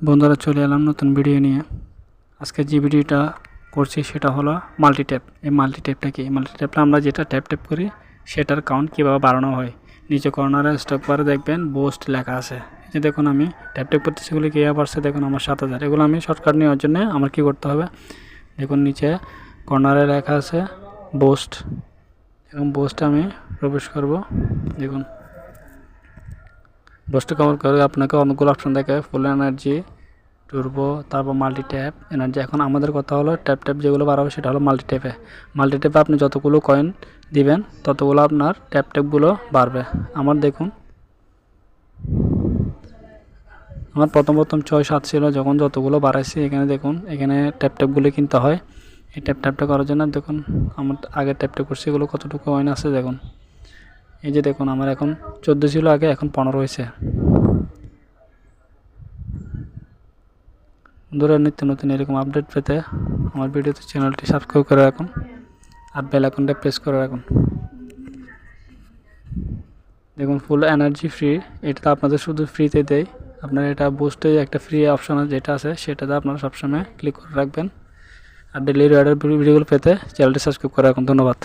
বন্ধুরা চলে এলাম নতুন ভিডিও নিয়ে। আজকে যে ভিডিওটা করছি সেটা হলো মাল্টি ট্যাপ। এই মাল্টি ট্যাপটা কি? মাল্টি ট্যাপটা আমরা যেটা ট্যাপ করি সেটার কাউন্ট কীভাবে বাড়ানো হয়। নিচে কর্নারে স্টক বারে দেখবেন বুস্ট লেখা আছে। এই যে দেখুন আমি ট্যাপ করতেছি, সেগুলি কী বাড়ছে দেখুন আমার 7000। এগুলো আমি শর্টকাট নেওয়ার জন্য আমার কী করতে হবে, দেখুন নিচে কর্নারে লেখা আছে বুস্ট, এবং বুস্টে আমি প্রবেশ করব। দেখুন বুস্টে কভার করে আপনাকে অনেকগুলো অপশন দেখে, ফুল এনার্জি, টুরবো, তারপর মাল্টি ট্যাপ, এনার্জি। এখন আমাদের কথা হলো ট্যাপ যেগুলো বাড়াবে সেটা হলো মাল্টি ট্যাপে। মাল্টি ট্যাপে আপনি যতগুলো কয়েন দিবেন ততগুলো আপনার ট্যাপগুলো বাড়বে। আমার দেখুন আমার প্রথম 6-7 ছিল, যখন যতগুলো বাড়াইছি এখানে দেখুন এখানে ট্যাপগুলো কিনতে হয়। এই ট্যাপটা করার জন্য দেখুন আমার আগে ট্যাপটা করছি, এগুলো কতটুকু কয়েন আছে দেখুন। এই যে দেখুন আমার এখন 14 ছিল আগে, এখন 15 হয়েছে। বন্ধুরা নিত্য নতুন এরকম আপডেট পেতে আমার ভিডিওতে চ্যানেলটি সাবস্ক্রাইব করে রাখুন আর বেল আইকনটা প্রেস করে রাখুন। দেখুন ফুল এনার্জি ফ্রি, এটা আপনাদের শুধু ফ্রিতে দেয়। আপনার এটা বুস্টে একটা ফ্রি অপশন যেটা আছে সেটাতে আপনারা সবসময় ক্লিক করে রাখবেন। আর ডেলি ভিডিওগুলো পেতে চ্যানেলটি সাবস্ক্রাইব করে রাখুন। ধন্যবাদ।